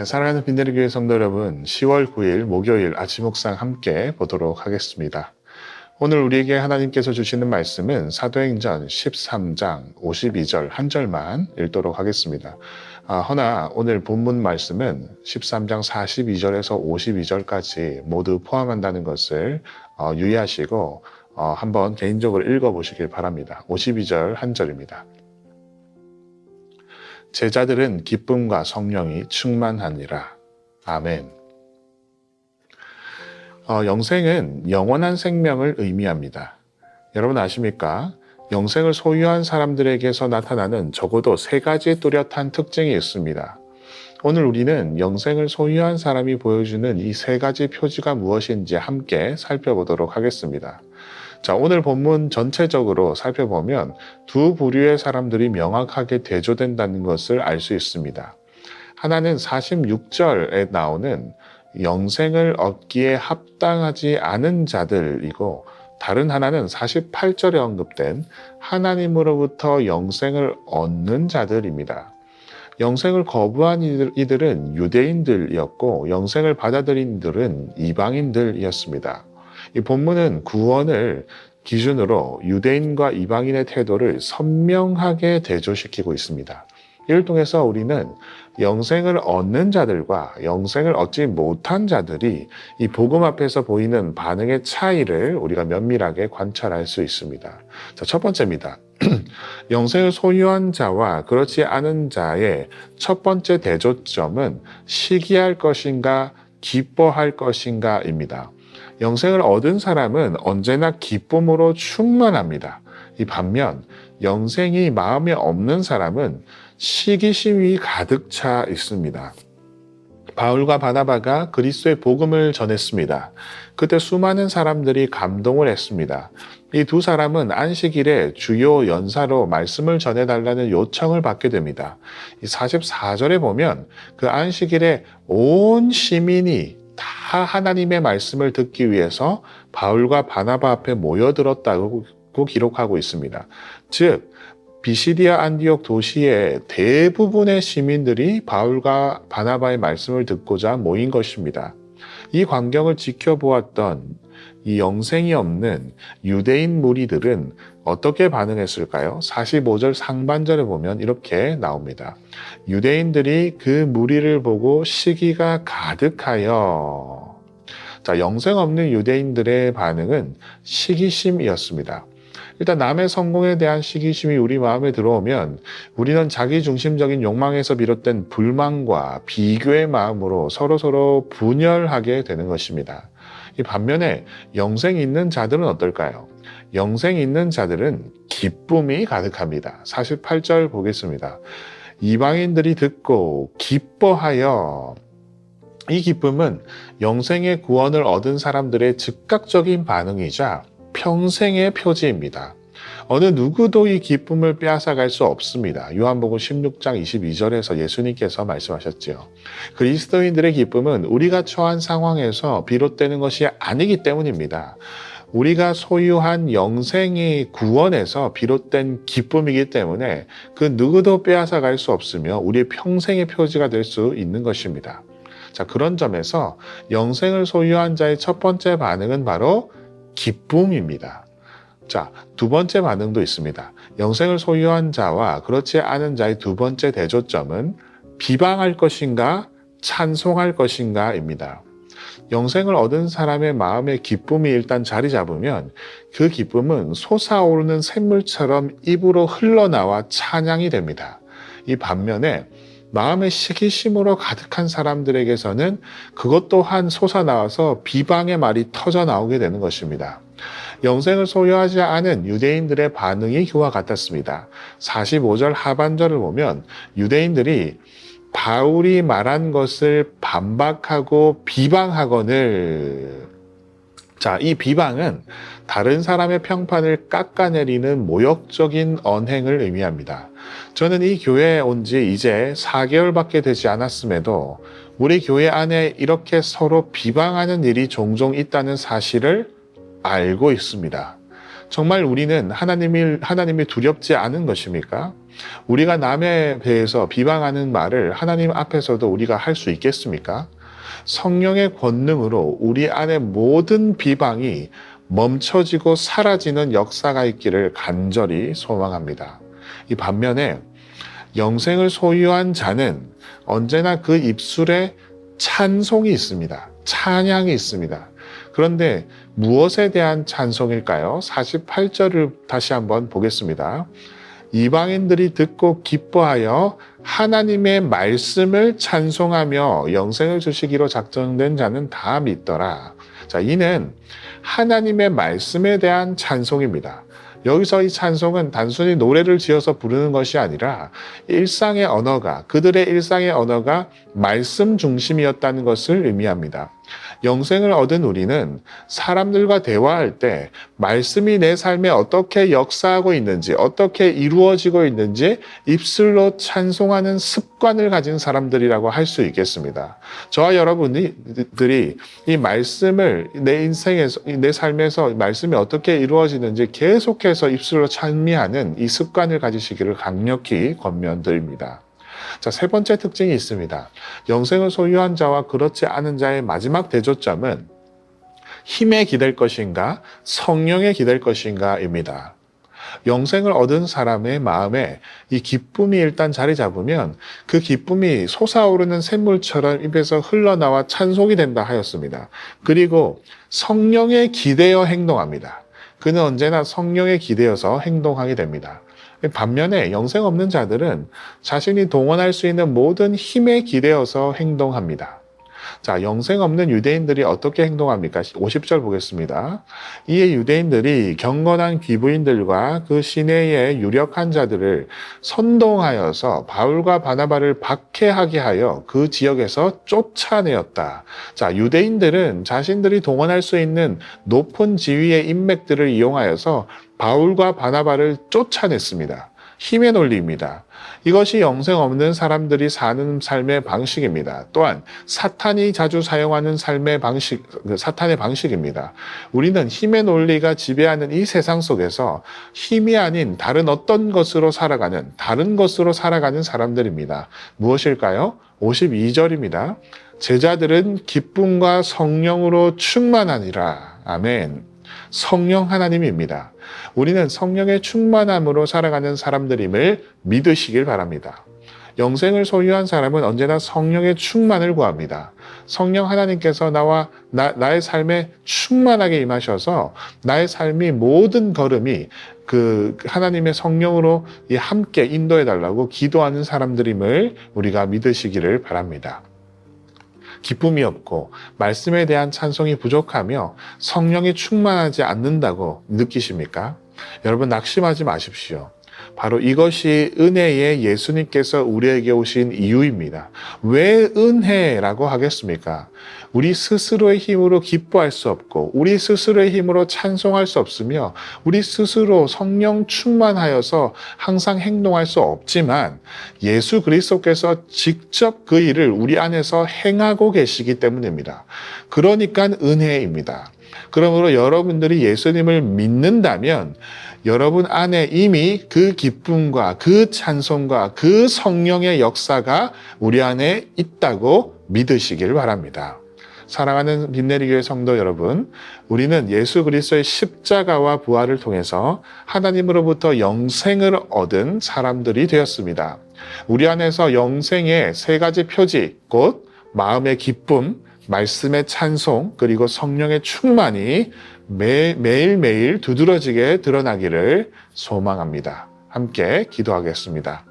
네, 사랑하는 빈대리 교회 성도 여러분, 10월 9일 목요일 아침 묵상 함께 보도록 하겠습니다. 오늘 우리에게 하나님께서 주시는 말씀은 사도행전 13장 52절 한 절만 읽도록 하겠습니다. 허나 오늘 본문 말씀은 13장 42절에서 52절까지 모두 포함한다는 것을 유의하시고 한번 개인적으로 읽어보시길 바랍니다. 52절 한 절입니다. 제자들은 기쁨과 성령이 충만하니라. 아멘. 영생은 영원한 생명을 의미합니다. 여러분 아십니까? 영생을 소유한 사람들에게서 나타나는 적어도 3가지 뚜렷한 특징이 있습니다. 오늘 우리는 영생을 소유한 사람이 보여주는 이 3가지 표지가 무엇인지 함께 살펴보도록 하겠습니다. 자, 오늘 본문 전체적으로 살펴보면 두 부류의 사람들이 명확하게 대조된다는 것을 알 수 있습니다. 하나는 46절에 나오는 영생을 얻기에 합당하지 않은 자들이고, 다른 하나는 48절에 언급된 하나님으로부터 영생을 얻는 자들입니다. 영생을 거부한 이들은 유대인들이었고, 영생을 받아들인 이들은 이방인들이었습니다. 이 본문은 구원을 기준으로 유대인과 이방인의 태도를 선명하게 대조시키고 있습니다. 이를 통해서 우리는 영생을 얻는 자들과 영생을 얻지 못한 자들이 이 복음 앞에서 보이는 반응의 차이를 우리가 면밀하게 관찰할 수 있습니다. 자, 첫 번째입니다. 영생을 소유한 자와 그렇지 않은 자의 첫 번째 대조점은 시기할 것인가 기뻐할 것인가입니다. 영생을 얻은 사람은 언제나 기쁨으로 충만합니다. 이 반면 영생이 마음에 없는 사람은 시기심이 가득 차 있습니다. 바울과 바나바가 그리스도의 복음을 전했습니다. 그때 수많은 사람들이 감동을 했습니다. 이 두 사람은 안식일에 주요 연사로 말씀을 전해달라는 요청을 받게 됩니다. 이 44절에 보면 그 안식일에 온 시민이 다 하나님의 말씀을 듣기 위해서 바울과 바나바 앞에 모여들었다고 기록하고 있습니다. 즉 비시디아 안디옥 도시의 대부분의 시민들이 바울과 바나바의 말씀을 듣고자 모인 것입니다. 이 광경을 지켜보았던 이 영생이 없는 유대인 무리들은 어떻게 반응했을까요? 45절 상반절에 보면 이렇게 나옵니다. 유대인들이 그 무리를 보고 시기가 가득하여. 자, 영생 없는 유대인들의 반응은 시기심이었습니다. 일단 남의 성공에 대한 시기심이 우리 마음에 들어오면 우리는 자기중심적인 욕망에서 비롯된 불만과 비교의 마음으로 서로 분열하게 되는 것입니다. 이 반면에 영생이 있는 자들은 어떨까요? 영생이 있는 자들은 기쁨이 가득합니다. 48절 보겠습니다. 이방인들이 듣고 기뻐하여. 이 기쁨은 영생의 구원을 얻은 사람들의 즉각적인 반응이자 평생의 표지입니다. 어느 누구도 이 기쁨을 빼앗아갈 수 없습니다. 요한복음 16장 22절에서 예수님께서 말씀하셨지요. 그리스도인들의 기쁨은 우리가 처한 상황에서 비롯되는 것이 아니기 때문입니다. 우리가 소유한 영생의 구원에서 비롯된 기쁨이기 때문에 그 누구도 빼앗아갈 수 없으며 우리의 평생의 표지가 될 수 있는 것입니다. 자, 그런 점에서 영생을 소유한 자의 첫 번째 반응은 바로 기쁨입니다. 자, 두 번째 반응도 있습니다. 영생을 소유한 자와 그렇지 않은 자의 두 번째 대조점은 비방할 것인가, 찬송할 것인가입니다. 영생을 얻은 사람의 마음에 기쁨이 일단 자리 잡으면 그 기쁨은 솟아오르는 샘물처럼 입으로 흘러나와 찬양이 됩니다. 이 반면에 마음의 시기심으로 가득한 사람들에게서는 그것 또한 솟아나와서 비방의 말이 터져 나오게 되는 것입니다. 영생을 소유하지 않은 유대인들의 반응이 그와 같았습니다. 45절 하반절을 보면 유대인들이 바울이 말한 것을 반박하고 비방하거늘. 자, 이 비방은 다른 사람의 평판을 깎아내리는 모욕적인 언행을 의미합니다. 저는 이 교회에 온 지 이제 4개월밖에 되지 않았음에도 우리 교회 안에 이렇게 서로 비방하는 일이 종종 있다는 사실을 알고 있습니다. 정말 우리는 하나님이 두렵지 않은 것입니까? 우리가 남에 대해서 비방하는 말을 하나님 앞에서도 우리가 할 수 있겠습니까? 성령의 권능으로 우리 안의 모든 비방이 멈춰지고 사라지는 역사가 있기를 간절히 소망합니다. 이 반면에 영생을 소유한 자는 언제나 그 입술에 찬송이 있습니다. 찬양이 있습니다. 그런데 무엇에 대한 찬송일까요? 48절을 다시 한번 보겠습니다. 이방인들이 듣고 기뻐하여 하나님의 말씀을 찬송하며 영생을 주시기로 작정된 자는 다 믿더라. 자, 이는 하나님의 말씀에 대한 찬송입니다. 여기서 이 찬송은 단순히 노래를 지어서 부르는 것이 아니라 일상의 언어가, 그들의 일상의 언어가 말씀 중심이었다는 것을 의미합니다. 영생을 얻은 우리는 사람들과 대화할 때 말씀이 내 삶에 어떻게 역사하고 있는지, 어떻게 이루어지고 있는지 입술로 찬송하는 습관을 가진 사람들이라고 할 수 있겠습니다. 저와 여러분들이 이 말씀을 내 인생에서, 내 삶에서 말씀이 어떻게 이루어지는지 계속해서 입술로 찬미하는 이 습관을 가지시기를 강력히 권면드립니다. 자, 세 번째 특징이 있습니다. 영생을 소유한 자와 그렇지 않은 자의 마지막 대조점은 힘에 기댈 것인가, 성령에 기댈 것인가입니다. 영생을 얻은 사람의 마음에 이 기쁨이 일단 자리 잡으면 그 기쁨이 솟아오르는 샘물처럼 입에서 흘러나와 찬송이 된다 하였습니다. 그리고 성령에 기대어 행동합니다. 그는 언제나 성령에 기대어서 행동하게 됩니다. 반면에 영생 없는 자들은 자신이 동원할 수 있는 모든 힘에 기대어서 행동합니다. 자, 영생 없는 유대인들이 어떻게 행동합니까? 50절 보겠습니다. 이에 유대인들이 경건한 귀부인들과 그 시내의 유력한 자들을 선동하여서 바울과 바나바를 박해하게 하여 그 지역에서 쫓아내었다. 자, 유대인들은 자신들이 동원할 수 있는 높은 지위의 인맥들을 이용하여서 바울과 바나바를 쫓아냈습니다. 힘의 논리입니다. 이것이 영생 없는 사람들이 사는 삶의 방식입니다. 또한 사탄이 자주 사용하는 삶의 방식, 사탄의 방식입니다. 우리는 힘의 논리가 지배하는 이 세상 속에서 힘이 아닌 다른 어떤 것으로 살아가는, 다른 것으로 살아가는 사람들입니다. 무엇일까요? 52절입니다. 제자들은 기쁨과 성령으로 충만하니라. 아멘. 성령 하나님입니다. 우리는 성령의 충만함으로 살아가는 사람들임을 믿으시길 바랍니다. 영생을 소유한 사람은 언제나 성령의 충만을 구합니다. 성령 하나님께서 나의 삶에 충만하게 임하셔서 나의 삶이 모든 걸음이 그 하나님의 성령으로 함께 인도해 달라고 기도하는 사람들임을 우리가 믿으시기를 바랍니다. 기쁨이 없고 말씀에 대한 찬송이 부족하며 성령이 충만하지 않는다고 느끼십니까? 여러분, 낙심하지 마십시오. 바로 이것이 은혜의 예수님께서 우리에게 오신 이유입니다. 왜 은혜라고 하겠습니까? 우리 스스로의 힘으로 기뻐할 수 없고 우리 스스로의 힘으로 찬송할 수 없으며 우리 스스로 성령 충만하여서 항상 행동할 수 없지만 예수 그리스도께서 직접 그 일을 우리 안에서 행하고 계시기 때문입니다. 그러니까 은혜입니다. 그러므로 여러분들이 예수님을 믿는다면 여러분 안에 이미 그 기쁨과 그 찬송과 그 성령의 역사가 우리 안에 있다고 믿으시길 바랍니다. 사랑하는 빛내리교회 성도 여러분, 우리는 예수 그리스도의 십자가와 부활을 통해서 하나님으로부터 영생을 얻은 사람들이 되었습니다. 우리 안에서 영생의 세 가지 표지, 곧 마음의 기쁨, 말씀의 찬송, 그리고 성령의 충만이 매일매일 두드러지게 드러나기를 소망합니다. 함께 기도하겠습니다.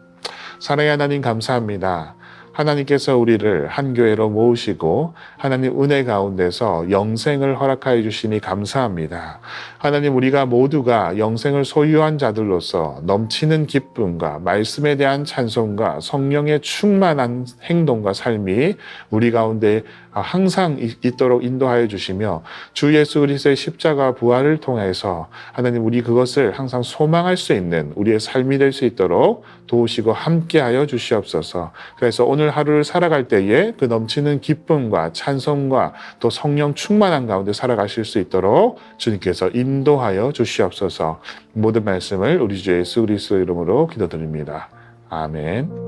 사랑의 하나님, 감사합니다. 하나님께서 우리를 한 교회로 모으시고 하나님 은혜 가운데서 영생을 허락하여 주시니 감사합니다. 하나님, 우리가 모두가 영생을 소유한 자들로서 넘치는 기쁨과 말씀에 대한 찬송과 성령의 충만한 행동과 삶이 우리 가운데 항상 있도록 인도하여 주시며 주 예수 그리스도의 십자가 부활을 통해서 하나님, 우리 그것을 항상 소망할 수 있는 우리의 삶이 될 수 있도록 도우시고 함께하여 주시옵소서. 그래서 오늘 하루를 살아갈 때에 그 넘치는 기쁨과 찬송과 또 성령 충만한 가운데 살아가실 수 있도록 주님께서 인도하여 주시옵소서. 모든 말씀을 우리 주 예수 그리스도 이름으로 기도드립니다. 아멘.